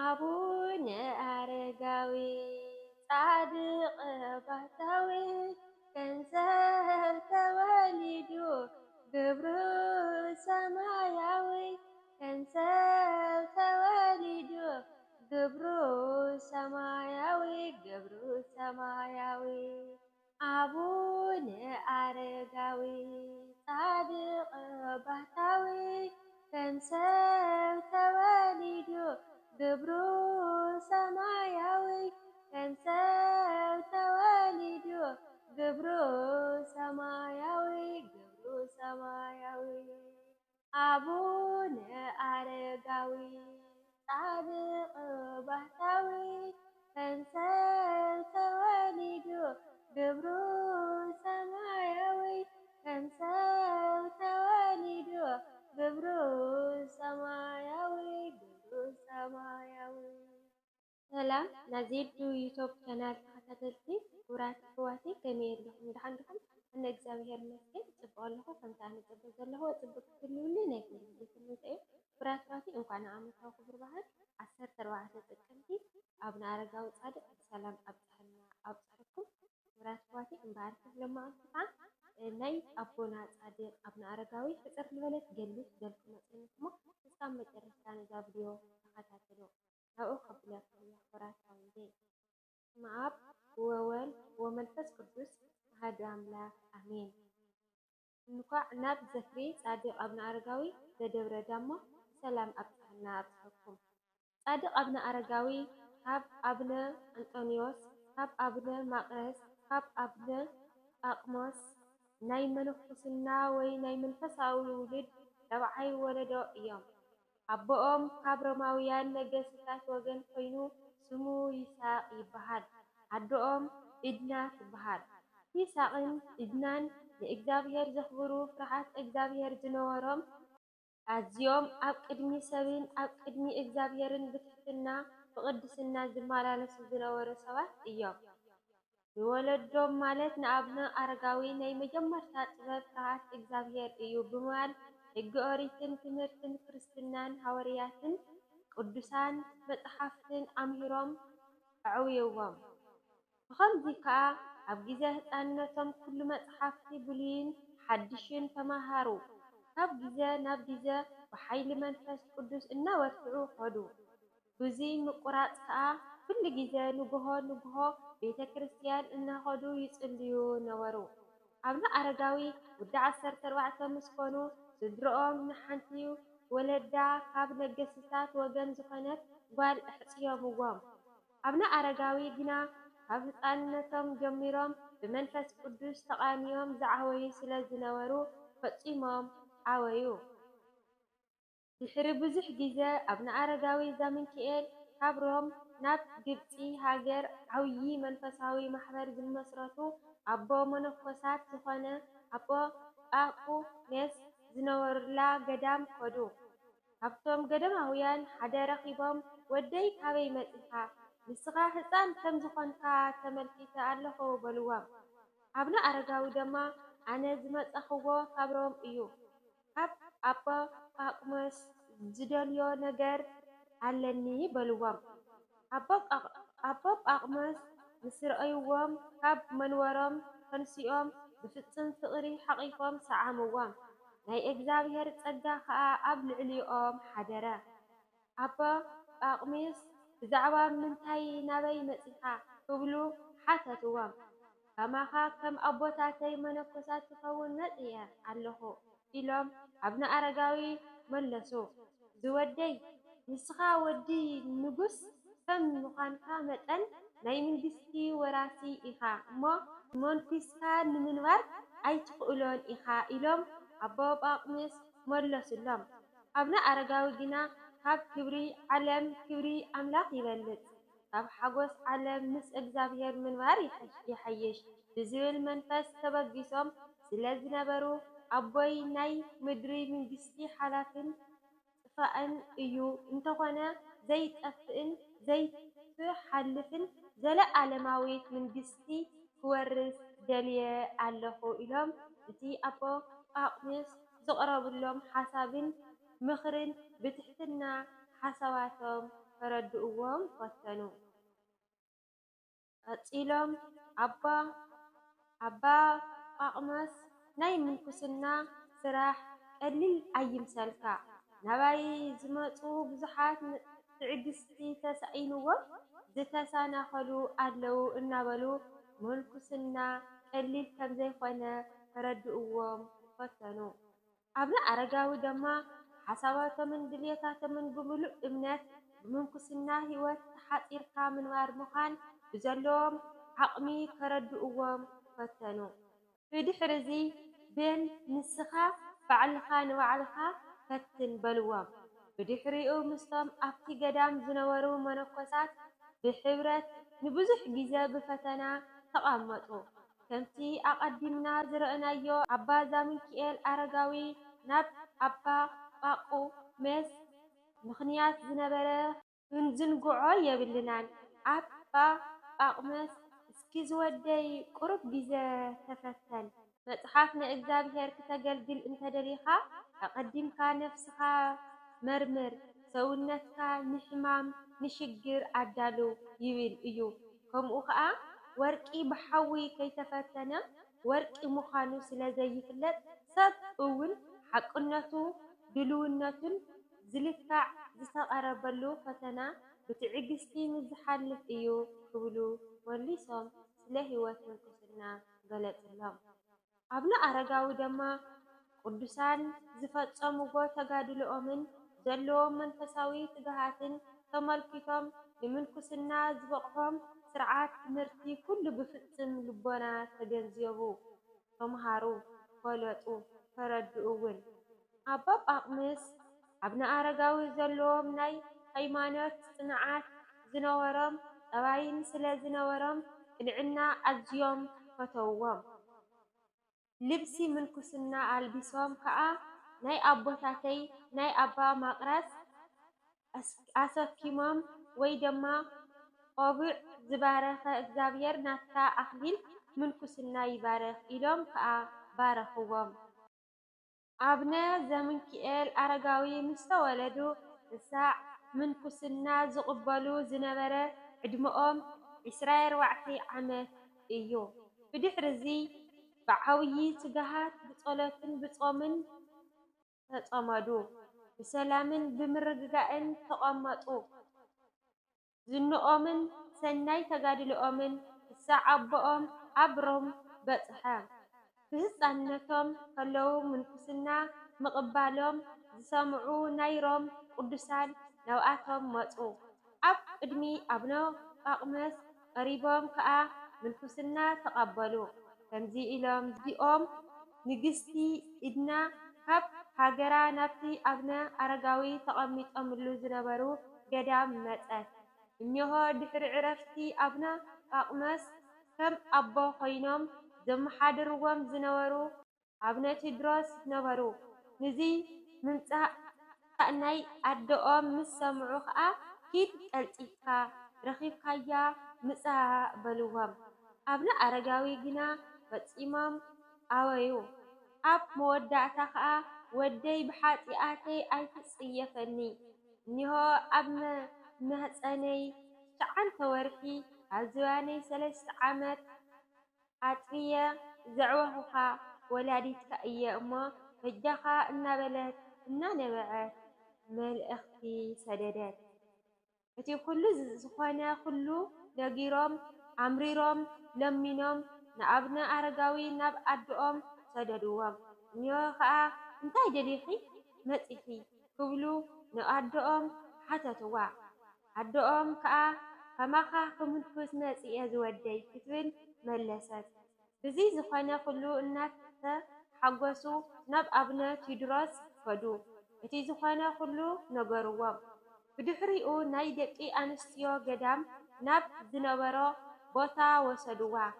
አቡነ አረጋዊ ጻድቅ ባሕታዊ ገንዘብ ተወሊዱ ግብሩ ሰማያዊ ገንዘብ ተወሊዱ ግብሩ ሰማያዊ አቡነ አረጋዊ ጻድቅ ባሕታዊ ገንዘብ ተወሊዱ ግብሩ ሰማያዊ ገንዘብ ተወሊዱ ግብሩ ሰማያዊ አቡነ አረጋዊ ጻድቅ ባሕታዊ ገንዘብ ተወሊዱ ግብሩ ሰማያዊ ገንዘብ ተወሊዱ ግብሩ ሰማያዊ ሰላም ናዜዱ ዩቱብ ቻናል ተከታተልቲ ክቡራት ኣሕዋቲ ከመይ ኣለኹም ድሓን ድኹም? ኣነ እግዚኣብሔር ይመስገን ፅቡቅ ኣለኹ። ከምቲ ኣነ ፅቡቅ ዘለኹ ፅቡቅ ክትህልውኒ ናይ ኩሉ ግዜ ትምኒተይ እዩ። ክቡራት ኣሕዋቲ እንኳን ንዓመታዊ ክብረ በዓል 14 ጥቅምቲ ኣቡነ ኣረጋዊ ጻድቅ ብሰላም ኣብፅሕኩም። ክቡራት ኣሕዋቲ እምበኣር ለማዓልቲ ከዓ ናይ ኣቦና ጻድቅ ኣቡነ ኣረጋዊ ሕፅር ዝበለት ገድሊ ገልኩ መፅንኩ እሞ እስካብ መጨረሻ ነዛ ቪድዮ ተኸታተሉ። ናብኡ ከብለኩም ክቡራት ኣሕዋቲ በስመ አብ ወወልድ ወመንፈስ ቅዱስ አሐዱ አምላክ አሜን። እንኳዕ ናብ ዘክሪ ጻድቅ ኣቡነ ኣረጋዊ ዘደብረ ዳሞ ብሰላም ኣብፅሐና ኣብፅሐኩም። ጻድቅ ኣቡነ ኣረጋዊ ካብ ኣቡነ አንጦኒዎስ ካብ ኣቡነ ማቅረስ ካብ ኣቡነ ጳቁሞስ ናይ መነኩስና ወይ ናይ መንፈሳዊ ውሉድ ረብዓይ ወለዶ እዮም። ኣቦኦም ካብ ሮማውያን ነገስታት ወገን ኮይኑ ስሙ ይስሐቅ ይበሃል። ኣዶኦም ዕድና ትበሃል። ይስሐቅን ዕድናን ንእግዚኣብሔር ዘኽብሩ ፍርሃት እግዚአብሔር ዝነበሮም ኣዝዮም ኣብ ቅድሚ ሰብን ኣብ ቅድሚ እግዚአብሔርን ብትሕትና ብቅድስና ዝመላለሱ ዝነበሩ ሰባት እዮም። ንወለዶም ማለት ንኣቡነ ኣረጋዊ ናይ መጀመርታ ጥበብ ፍርሃት እግዚአብሔር እዩ ብምባል ሕጊ ኦሪትን ትምህርትን ክርስትናን ሃዋርያትን ቅዱሳን መፅሓፍትን ኣምሂሮም ኣዕብይዎም። ብኸምዚ ከዓ ኣብ ግዜ ህፃንነቶም ኩሉ መፅሓፍቲ ብሉይን ሓድሽን ተማሃሩ። ካብ ግዜ ናብ ግዜ ብሓይሊ መንፈስ ቅዱስ እናበርትዑ ኸዱ። ብዙ ምቁራፅ ከዓ ኩሉ ግዜ ንግሆ ቤተ ክርስቲያን እናኸዱ ይጽልዩ ነበሩ። ኣቡነ ኣረጋዊ ወዲ 14 ምስ ኮኑ ስድርኦም ንሓንቲ ወለዳ ካብ ነገስታት ወገን ዝኾነት ጓል ኣሕፅዮምዎም። ኣቡነ ኣረጋዊ ግና ካብ ህፃንነቶም ጀሚሮም ብመንፈስ ቅዱስ ተቃንዮም ዝዓበዩ ስለ ዝነበሩ ፈፂሞም ዓበዩ። ድሕሪ ብዙሕ ግዜ ኣቡነ ኣረጋዊ ዘመንኪኤል ካብ ሮም ናብ ግብፂ ሃገር ዓብዪ መንፈሳዊ ማሕበር ዝመስረቱ ኣቦ መነኮሳት ዝኾነ ኣቦ ጳቁሜስ ዝነበሩላ ገዳም ከዱ። ካብቶም ገዳማውያን ሓደ ረኺቦም ወደይ ካበይ መፂኻ? ንስኻ ህፃን ከም ዝኾንካ ተመልኪተ ኣለኹ በልዎም። ኣቡነ ኣረጋዊ ድማ ኣነ ዝመፀኽዎ ካብ ሮም እዩ። ካብ ኣቦ ጳቁሜስ ዝደልዮ ነገር ኣለኒ በልዎም። ኣቦ ጳቁሜስ ምስ ረኣይዎም ካብ መንበሮም ተንሲኦም ብፍፁም ፍቕሪ ሓቒፎም ሰዓምዎም። ናይ እግዚአብሔር ጸጋ ከዓ ኣብ ልዕሊኦም ሓደረ። ኣቦ ጳቁሜስ ብዛዕባ ምንታይ ናበይ መፂኻ ክብሉ ሓተትዎም። ከማኻ ከም ኣቦታተይ መነኮሳት ትኸውን መፂየ ኣለኹ ኢሎም ኣቡነ ኣረጋዊ መለሱ። ዝወደይ ንስኻ ወዲ ንጉስ ከም ምዃንካ መጠን ናይ መንግስቲ ወራሲ ኢኻ እሞ መንኩስካ ንምንባር ኣይትኽእሎን ኢኻ ኢሎም ኣቦ ጳቁሜስ መለሱሎም። ኣቡነ ኣረጋዊ ግና ካብ ክብሪ ዓለም ክብሪ ኣምላኽ ይበልፅ፣ ካብ ሓጎስ ዓለም ምስ እግዚአብሔር ምንባር ይሓይሽ ብዝብል መንፈስ ተበጊሶም ስለ ዝነበሩ ኣቦይ ናይ ምድሪ መንግስቲ ሓላፍን ጥፋእን እዩ እንተኾነ ዘይጠፍእን ዘይትሓልፍን ዘለዓለማዊት መንግስቲ ክወርስ ደልየ ኣለኹ ኢሎም እቲ ኣቦ ጳቁሜስ ዘቕረብሎም ሓሳብን ምኽርን ብትሕትና ሓሳባቶም كردؤوهم فتنوا أتيلهم أبا أقمص ناي منكسنا سراح قليل أيم سلكا نباي زمطو بزحات تعجستي تسعينوهم زتسانا خلو أدلو النبلو منكسنا قليل كم زي خنا كردؤوهم فتنوا أبنا أرجعوا دما حسابات من دليتا من بملو إمنات بمنكسنا هوت حاطير كامن وارمخان بزلوم عقمي كردؤوهم فتنوا في دحرزي بين نسخة بعلخا نوعلخا فتن بلوام بدحريو مستم أفتي قدام زنورو منقصات بحبرة نبزح جيزة بفتنا تقامطو كمتي أقدمنا زرقنا يو عبا زامن كيال أرقاوي ناب عبا باقو مس مخنيات زنبرة انزنقعو يبلنان عبا باقمس اسكيز ودي قرب جيزة تفتن متحافنا إجابير كتقلقل انت دليخا أقدمك نفسها مرمر سونتك نحمام نشجر عدالو يويل إيو كم أخا ورقي بحوي كي تفتنا ورقي مخانو سلازي يفلت سب أول حقنتو دلونتو زلكع زتقربلو فتنا بتعجستي مزحلف إيو كبلو وليسهم سلهيوات منكسرنا قلت اللهم أبنا أرقاو دما قدسان زفتصمو تغادلؤمن زلوم منفساوي تغهاتن تملكتهم لمنكسنا زبقهم سرعات مرتي كل بفتن لبنا تجنزيبو تمهارو فلطو فردؤون أباب أقمس أبنا أرقاو زلوم ناي هيمانات صناعات زنورم أواين سلا زنورم العنا أزيوم فتوهم لبسي منكسنا ألبسهم كأ ناي أبوتاتي ناي أبا مقرس أسكيمم ويدما قابع زبارخ إكزابير ناتا أخليل منكسنا يبارخ إلهم كأ بارخوهم أبنا زمن كيال أرقاوي مستولدو الساع منكسنا زقبلو زنبرة عدمهم إسرائيل وعتي عمت إيو بدحرزي بعوي تجاهات بصلاتن بصومن تقامدو بسلامن بمرققائن تقامطو زنؤمن سناي تقادلؤمن الساعبهم أبرم بصحام بهصانتهم كلو منكسنا مقبالهم زسمعو نايروم قدسان نوعاتهم مطو أب قدمي أبنو أقمس قريبهم كأ منكسنا تقبلو كمزي إلهم زيهم نجستي إدنا كب هاجرا نبتي أبنا أرقاوي تقميت أملو زنبرو قدام متأت إنه دحر عرفتي أبنا أقمس كم أبو خينهم زم حادروهم زنورو أبنا تدرس نبرو نزي منصع ناي أدوهم مسمعو خا كيد التيكا رخيبكا يا مسا بلوهم أبنا أرقاوي جنا بتسيمم أويو أب مودعتا خا ودي بحاتياتي أيتسيفني إنه أبنا مهتساني شعن تورحي عزواني 3 عامات أطفية زعوهها ولادتك أي أما فجخا النبلت النبعت ملأختي سددت أتي كل زخوانا كله لقيرم عمريرم لمينم نأبنا أرقاوي ناب أدوم سددوهم نيوخا انتاي دليخي متئخي كبلو نأدوم حتى توا أدوم كأ فماخا كمنفوس متئي زودي كتبن ملسات بزي زخوانا كله الناس حقوسو ناب أبنا تدرس فدو أتي زخوانا كله نقروهم بدحريو ناي دقي أنستيو قدام ناب زنبرو بوتا وسدوا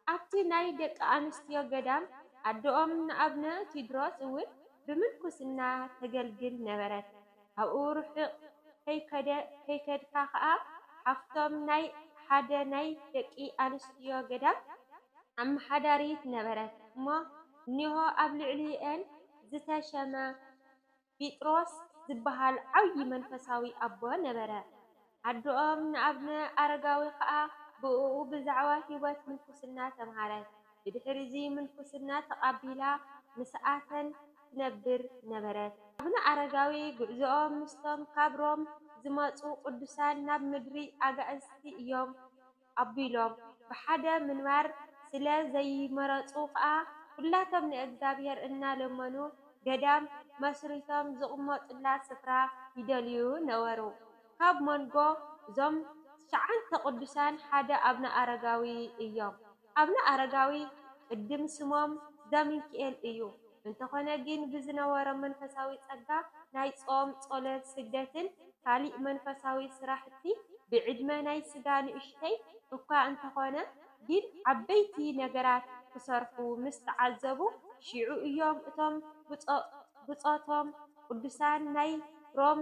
أبتي ناي دق أنستيو قدام أدوم نابنا تدرس أول بمنكسنا تقلقل نبرت هاو رحق هيكد كاخا حفتم ناي حدا ناي دقي أنستيو قدام أم حداريت نبرت ما نيهو أبلعليئن زتاشما بيتروس زبهال عوي منفساوي أبو نبرة ኣዶኦም ንኣብነ ኣረጋዊ ከዓ ብእኡ ብዛዕባ ሂወት ምንኩስና ተምሃረት። ብድሕሪ እዚ ምንኩስና ተቐቢላ ምስኣተን ትነብር ነበረት። ኣብነ ኣረጋዊ ጉዕዞኦም ምስቶም ካብ ሮም ዝመፁ ቅዱሳን ናብ ምድሪ ኣጋእዝቲ እዮም ኣቢሎም ብሓደ ምንባር ስለ ዘይመረፁ ከዓ ኩላቶም ንእግዚኣብሔር እናለመኑ ገዳም መስሪቶም ዝቕመጡላ ስፍራ ይደልዩ ነበሩ። ካብ መንጎ እዞም 9 ቅዱሳን ሓደ ኣቡነ ኣረጋዊ እዮም። ኣቡነ ኣረጋዊ ቅድም ስሞም ዘሚካኤል እዩ። እንተኾነ ግን ብዝነበሮም መንፈሳዊ ጸጋ ናይ ጾም፣ ጸሎት፣ ስግደትን ካልእ መንፈሳዊ ስራሕቲ ብዕድመ ናይ ስጋ ንእሽተይ እኳ እንተኾነ ግን ዓበይቲ ነገራት ክሰርሑ ምስ ተዓዘቡ ሽዑ እዮም እቶም ብጾቶም ቅዱሳን ናይ ሮም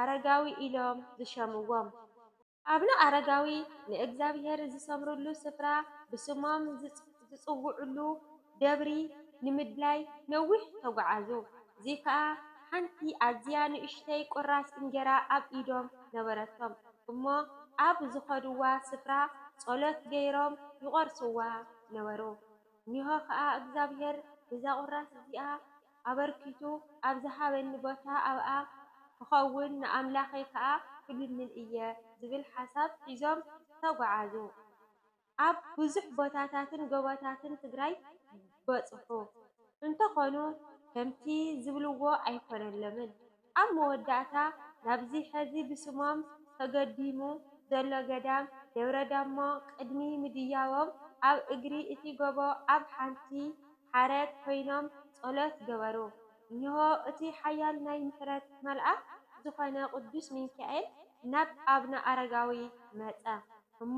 ኣረጋዊ ኢሎም ዝሸምዎም። ኣቡነ ኣረጋዊ ንእግዚኣብሔር ዝሰምርሉ ስፍራ ብስሞም ዝጽውዕሉ ደብሪ ንምድላይ ነዊሕ ተጓዓዙ። እዚ ከዓ ሓንቲ ኣዝያ ንእሽተይ ቁራስ እንጀራ ኣብ ኢዶም ነበረቶም እሞ ኣብ ዝኸድዋ ስፍራ ጸሎት ገይሮም ይቖርስዋ ነበሩ። እኒሆ ከዓ እግዚአብሔር እዛ ቁራስ እዚኣ ኣበርኪቱ ኣብ ዝሃበኒ ቦታ ኣብኣ ክኸውን ንኣምላኸይ ከዓ ክልምን እየ ዝብል ሓሳብ ሒዞም ተጓዓዙ። ኣብ ብዙሕ ቦታታትን ጎቦታትን ትግራይ በጽሑ እንተኾኑ ከምቲ ዝብልዎ ኣይኮነሎምን። ኣብ መወዳእታ ናብዚ ሕዚ ብስሞም ተገዲሙ ዘሎ ገዳም ደብረ ዳሞ ቅድሚ ምድያቦም ኣብ እግሪ እቲ ጎቦ ኣብ ሓንቲ ሓረግ ኮይኖም ጸሎት ገበሩ። እነሆ እቲ ሓያል ናይ ምሕረት መልአክ ዝኾነ ቅዱስ ሚካኤል ናብ ኣቡነ ኣረጋዊ መጸ። እሞ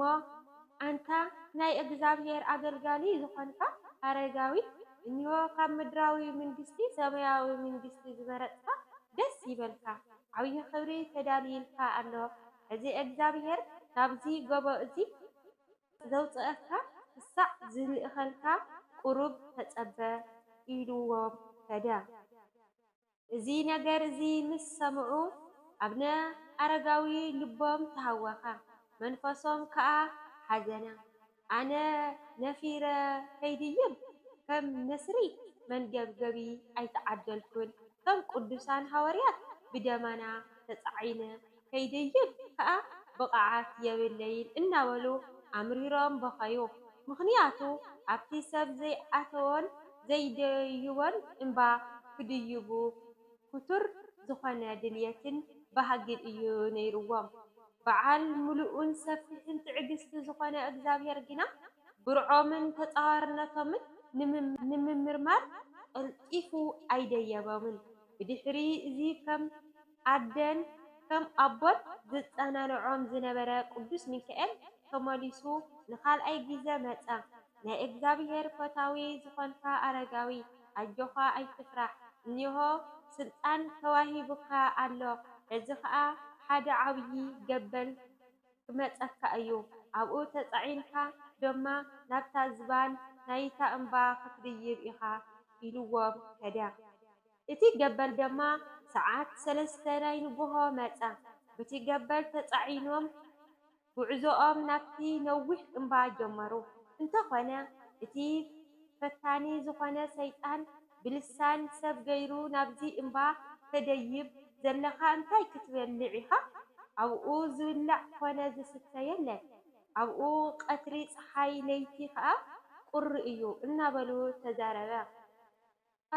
ኣንታ ናይ እግዚአብሔር ኣገልጋሊ ዝኾንካ ኣረጋዊ እነሆ ካብ ምድራዊ መንግስቲ ሰማያዊ መንግስቲ ዝመረጽካ ደስ ይበልካ፣ ዓብዪ ክብሪ ተዳልይልካ ኣሎ። እዚ እግዚአብሔር ናብዚ ጎቦ እዚ ዘውፅአካ ክሳዕ ዝልእኸልካ ቁሩብ ተጸበ ኢልዎም ከደ። እዚ ነገር እዚ ምስ ሰምዑ ኣቡነ ኣረጋዊ ልቦም ተሃወኻ፣ መንፈሶም ከዓ ሓዘነ። ኣነ ነፊረ ከይድይብ ከም ነስሪ መንገብገቢ ኣይተዓደልኩን፣ ከም ቅዱሳን ሃዋርያት ብደመና ተጻዒነ ከይድይብ ከዓ ብቕዓት የብለይን እናበሉ ኣምሪሮም በኸዩ። ምኽንያቱ ኣብቲ ሰብ ዘይኣተዎን ዘይደይቦን እምባ ክድይቡ ፍቱር ዝኾነ ድልየትን ባህግን እዩ ነይሩዎም። በዓል ምሉእን ሰፊሕን ትዕግስቲ ዝኾነ እግዚአብሔር ግና ብርዖምን ተጻዋርነቶምን ንምምርማር ቀልጢፉ ኣይደየቦምን። ብድሕሪ እዚ ከም ኣደን ከም ኣቦን ዝጸናንዖም ዝነበረ ቅዱስ ሚካኤል ተመሊሱ ንኻልኣይ ግዜ መጸ። ናይ እግዚአብሔር ፈታዊ ዝኾንካ ኣረጋዊ ኣጆኻ ኣይትፍራሕ፣ እኒሆ ስልጣን ተዋሂቡካ ኣሎ። እዚ ከዓ ሓደ ዓብዪ ገበል ክመጸካ እዩ። ኣብኡ ተጻዒንካ ድማ ናብታ ዝባን ናይታ እምባ ክትድይብ ኢኻ ኢልዎም ከደ። እቲ ገበል ድማ ሰዓት 3 ናይ ንግሆ መጸ። በቲ ገበል ተጻዒኖም ጉዕዞኦም ናብቲ ነዊሕ እምባ ጀመሩ። እንተኾነ እቲ ፈታኒ ዝኾነ ሰይጣን ብልሳን ሰብ ገይሩ ናብዚ እምባ ተደይብ ዘለኻ እንታይ ክትበልዕ ኢኻ? ኣብኡ ዝብላዕ ኮነ ዝስተ የለን፣ ኣብኡ ቀትሪ ፀሓይ ለይቲ ከዓ ቁሪ እዩ እናበሉ ተዛረበ።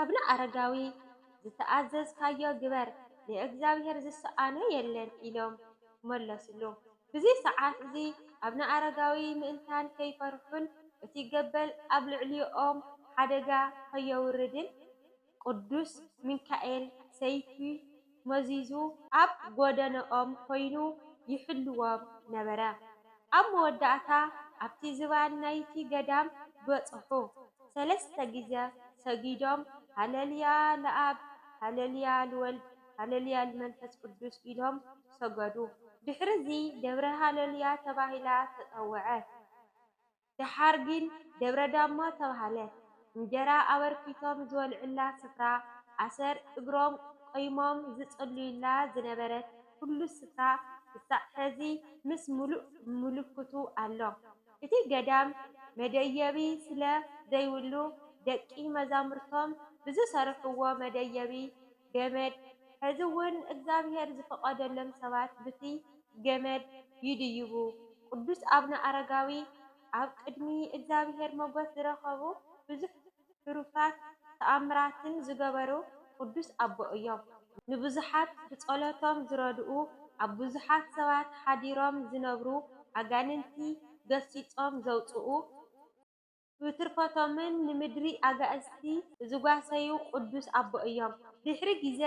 ኣቡነ ኣረጋዊ ዝተኣዘዝካዮ ግበር ንእግዚአብሔር ዝሰኣኖ የለን ኢሎም መለሱሉ። በዚ ሰዓት እዚ ኣቡነ ኣረጋዊ ምእንታን ከይፈርሑን እቲ ገበል ኣብ ልዕሊኦም ሓደጋ ከየውርድን ቅዱስ ሚካኤል ሰይፉ መዚዙ ኣብ ጎደኖኦም ኮይኑ ይሕልዎም ነበረ። ኣብ መወዳእታ ኣብቲ ዝባን ናይቲ ገዳም በጽሑ 3 ግዜ ሰጊዶም ሃሌሉያ ለኣብ፣ ሃሌሉያ ለወልድ፣ ሃሌሉያ ለመንፈስ ቅዱስ ኢሎም ሰገዱ። ድሕሪዚ ደብረ ሃሌሉያ ተባሂላ ተጸውዐት። ድሓር ግን ደብረ ዳሞ ተባህለት። እንጀራ ኣበርኪቶም ዝበልዑላ ስፍራ፣ ኣሰር እግሮም ቆይሞም ዝጽልዩላ ዝነበረት ኩሉ ስፍራ ክሳዕ ሕዚ ምስ ሙሉእ ምልክቱ ኣሎ። እቲ ገዳም መደየቢ ስለ ዘይብሉ ደቂ መዛሙርቶም ብዝሰርሕዎ መደየቢ ገመድ ሕዚ እውን እግዚኣብሔር ዝፈቐደሎም ሰባት በቲ ገመድ ይድይቡ። ቅዱስ አቡነ አረጋዊ ኣብ ቅድሚ እግዚኣብሔር ሞገስ ዝረኸቡ ብዙሕ ትሩፋት ተኣምራትን ዝገበሩ ቅዱስ ኣቦ እዮም። ንብዙሓት ብጸሎቶም ዝረድኡ ኣብ ብዙሓት ሰባት ሓዲሮም ዝነብሩ ኣጋንንቲ ገሲጾም ዘውፅኡ ብትርፈቶምን ንምድሪ ኣጋእዝቲ ዝጓሰዩ ቅዱስ ኣቦ እዮም። ድሕሪ ግዜ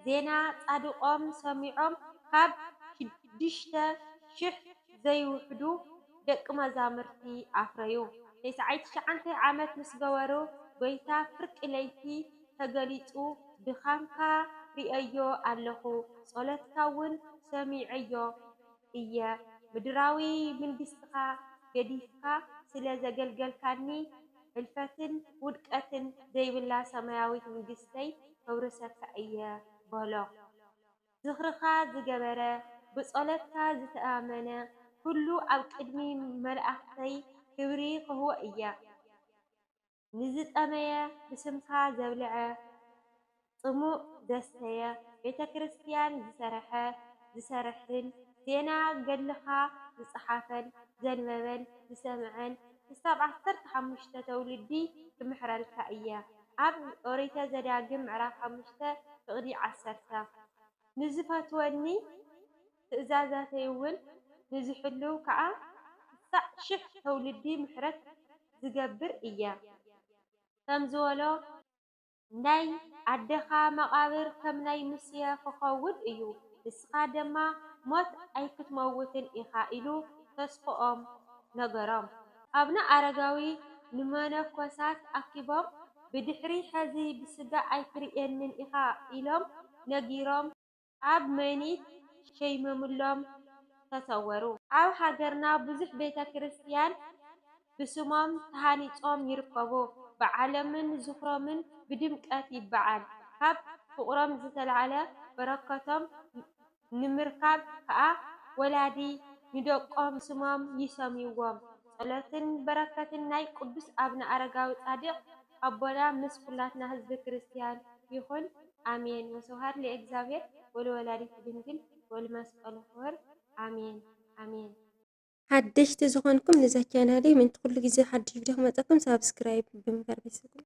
ዜና ጻድቆም ሰሚዖም ካብ 6,000 ዘይውሕዱ ደቂ መዛሙርቲ ኣፍረዩ። 99 ዓመት ምስ ገበሩ ጎይታ ፍርቂ ለይቲ ተገሊጹ ድኻምካ ርእዮ ኣለኹ ጸሎትካ እውን ሰሚዐዮ እየ ምድራዊ መንግስትኻ ገዲፍካ ስለ ዘገልገልካኒ ሕልፈትን ውድቀትን ዘይብላ ሰማያዊት መንግስተይ ከውርሰካ እየ በሎ። ዝኽርኻ ዝገበረ ብጸሎትካ ዝተኣመነ ኩሉ ኣብ ቅድሚ መላእኽተይ ክብሪ ክህቦ እየ። ንዝጠመየ ብስምካ ዘብልዐ ጽሙእ ዘስተየ ቤተ ክርስቲያን ዝሰርሐ ዝሰርሕን ዜና ገድልኻ ዝጸሓፈን ዘንበበን ዝሰምዐን ክሳብ 15 ትውልዲ ክምሕረልካ እየ። ኣብ ኦሪተ ዘዳግም ምዕራፍ 5 ፍቕዲ 10 ንዝፈትወኒ ትእዛዛተይ እውን ንዝሕልው ከዓ ክሳዕ 1000 ትውልዲ ምሕረት ዝገብር እየ። ከም ዝበሎ ናይ ኣደኻ መቓብር ከም ናይ ሙሴ ክኸውን እዩ፣ ንስኻ ድማ ሞት ኣይክትመውትን ኢኻ ኢሉ ተስፍኦም ነገሮም። ኣቡነ ኣረጋዊ ንመነኮሳት ኣኪቦም ብድሕሪ ሕዚ ብስጋ ኣይትሪኤንን ኢኻ ኢሎም ነጊሮም ኣብ መኒት ሸይሞምሎም ተሰወሩ። ኣብ ሃገርና ብዙሕ ቤተ ክርስቲያን ብስሞም ተሃኒጾም ይርከቡ። በዓሎምን ዝኽሮምን ብድምቀት ይበዓል። ካብ ፍቕሮም ዝተላዕለ በረከቶም ንምርካብ ከዓ ወላዲ ንደቆም ስሞም ይሰምይዎም። ጸሎትን በረከትን ናይ ቅዱስ አቡነ አረጋዊ ጻድቕ ኣቦና ምስ ኩላትና ህዝቢ ክርስቲያን ይኹን ኣሜን። ወስብሐት ለእግዚአብሔር ወለወላዲቱ ድንግል ወለመስቀሉ ክቡር ኣሜን ኣሜን። ሓደሽቲ ዝኾንኩም ነዛ ቻናለይ ምንቲ ኩሉ ግዜ ሓድሽ ቪድዮ ክመፀኩም ሳብስክራይብ ብምግባር ቤተሰብ